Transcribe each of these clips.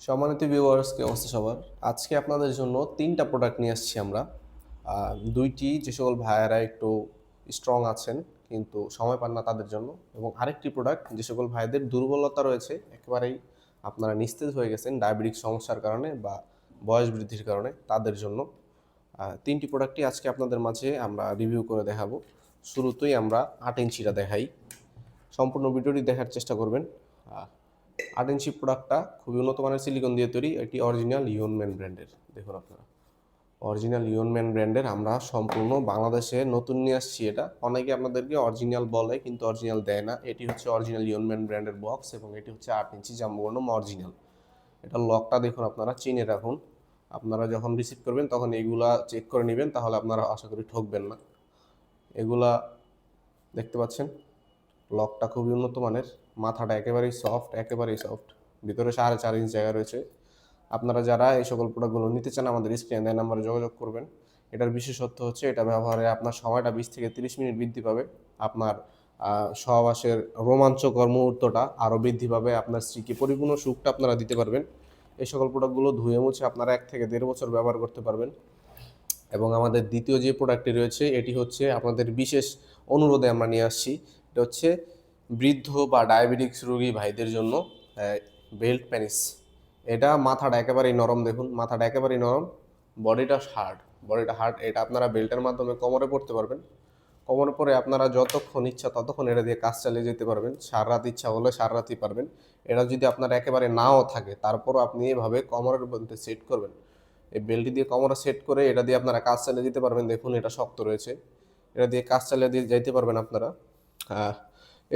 সম্মানিত ভিউয়ার্স, কি অবস্থা সবার? আজকে আপনাদের জন্য ৩টা প্রোডাক্ট নিয়ে আসছি আমরা। ২টি যে সকল ভাইয়েরা একটু স্ট্রং আছেন কিন্তু সময় পান না তাদের জন্য, এবং আরেকটি প্রোডাক্ট যে সকল ভাইদের দুর্বলতা রয়েছে, একেবারেই আপনারা নিস্তেজ হয়ে গেছেন ডায়াবেটিক সমস্যার কারণে বা বয়স বৃদ্ধির কারণে তাদের জন্য। ৩টি প্রোডাক্টই আজকে আপনাদের মাঝে আমরা রিভিউ করে দেখাবো। শুরুতেই আমরা ৮ ইঞ্চিটা দেখাই। সম্পূর্ণ ভিডিওটি দেখার চেষ্টা করবেন। ৮ ইঞ্চি প্রোডাক্টটা খুবই উন্নত মানের সিলিকন দিয়ে তৈরি। এটি অরিজিনাল ইউনম্যান ব্র্যান্ডের। দেখুন আপনারা, অরিজিনাল ইউনম্যান ব্র্যান্ডের আমরা সম্পূর্ণ বাংলাদেশে নতুন নিয়ে আসছি এটা। অনেকে আপনাদেরকে অরিজিনাল বলে কিন্তু অরিজিনাল দেয় না। এটি হচ্ছে অরিজিনাল ইউনম্যান ব্র্যান্ডের বক্স এবং এটি হচ্ছে ৮ ইঞ্চি জাম্বো অরিজিনাল। এটার লকটা দেখুন, আপনারা চিনে রাখুন। আপনারা যখন রিসিভ করবেন তখন এগুলা চেক করে নেবেন, তাহলে আপনারা আশা করি ঠকবেন না। এগুলা দেখতে পাচ্ছেন, লকটা খুবই উন্নত মানের। মাথাটা একেবারেই সফট। ভিতরে 4.5 ইঞ্চ জায়গা রয়েছে। আপনারা যারা এই সকল প্রোডাক্টগুলো নিতে চান আমাদের স্ক্রিনে দেওয়া নাম্বারে যোগাযোগ করবেন। এটার বিশেষত্ব হচ্ছে এটা ব্যবহারে আপনার সময়টা 20 থেকে 30 মিনিট বৃদ্ধি পাবে। আপনার সহবাসের রোমাঞ্চকর মুহূর্তটা আরও বৃদ্ধি পাবে। আপনার স্ত্রীকে পরিপূর্ণ সুখটা আপনারা দিতে পারবেন। এই সকল প্রোডাক্টগুলো ধুয়ে মুছে আপনারা 1 থেকে 1.5 বছর ব্যবহার করতে পারবেন। এবং আমাদের দ্বিতীয় যে প্রোডাক্টটি রয়েছে এটি হচ্ছে আপনাদের বিশেষ অনুরোধে আমরা নিয়ে আসছি। এটা হচ্ছে বৃদ্ধ বা ডায়াবেটিক্স রোগী ভাইদের জন্য বেল্ট প্যানিস। এটা মাথাটা একেবারেই নরম, দেখুন মাথাটা একেবারেই নরম, বডিটা হার্ড। এটা আপনারা বেল্টের মাধ্যমে কোমরে পড়তে পারবেন। কোমরে পরে আপনারা যতক্ষণ ইচ্ছা ততক্ষণ এটা দিয়ে কাজ চালিয়ে যেতে পারবেন। সারা রাত ইচ্ছা হলে সারা রাতই পারবেন। এটা যদি আপনার একেবারে নাও থাকে তারপরও আপনি এভাবে কোমরের মধ্যে সেট করবেন। এই বেল্টটি দিয়ে কোমরে সেট করে এটা দিয়ে আপনারা কাজ চালিয়ে যেতে পারবেন। দেখুন এটা শক্ত রয়েছে, এটা দিয়ে কাজ চালিয়ে দিয়ে যাইতে পারবেন আপনারা।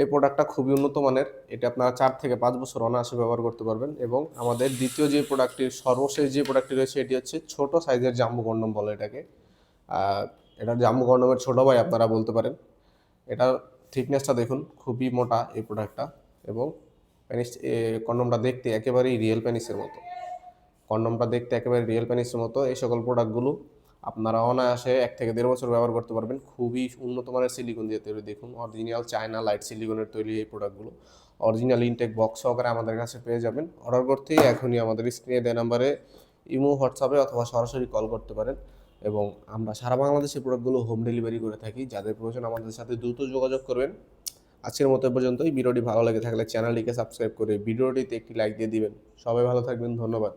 এই প্রোডাক্টটা খুবই উন্নত মানের। এটা আপনারা 4 থেকে 5 বছর অনায়াসে ব্যবহার করতে পারবেন। এবং আমাদের দ্বিতীয় যে প্রোডাক্টটির সর্বশেষ যে প্রোডাক্টটি রয়েছে এটি হচ্ছে ছোট সাইজের জাম্বো কন্ডম বলে এটাকে। এটা জাম্বো কন্ডমের ছোট ভাই আপনারা বলতে পারেন। এটার থিকনেসটা দেখুন, খুবই মোটা এই প্রোডাক্টটা। এবং কন্ডমটা দেখতে একেবারেই রিয়েল পেনিসের মতো। রিয়েল পেনিসের মতো। এই সকল প্রোডাক্টগুলো আপনারা অনায়াসে 1 থেকে 1.5 বছর ব্যবহার করতে পারবেন। খুবই উন্নত মানের সিলিকন দিয়ে তৈরি। দেখুন অরিজিনাল চায়না লাইট সিলিকনের তৈরি এই প্রোডাক্টগুলো। অরিজিনাল ইনটেক বক্স সহকারে আমাদের কাছে পেয়ে যাবেন। অর্ডার করতেই এখনই আমাদের স্ক্রিনে দেওয়া নাম্বারে ইমো, হোয়াটসঅ্যাপে অথবা সরাসরি কল করতে পারেন। এবং আমরা সারা বাংলাদেশে প্রোডাক্টগুলো হোম ডেলিভারি করে থাকি। যাদের প্রয়োজন আমাদের সাথে দ্রুত যোগাযোগ করবেন। আজকের মতো পর্যন্তই। ভিডিওটি ভালো লেগে থাকলে চ্যানেলটিকে সাবস্ক্রাইব করে ভিডিওটিতে একটি লাইক দিয়ে দিবেন। সবাই ভালো থাকবেন, ধন্যবাদ।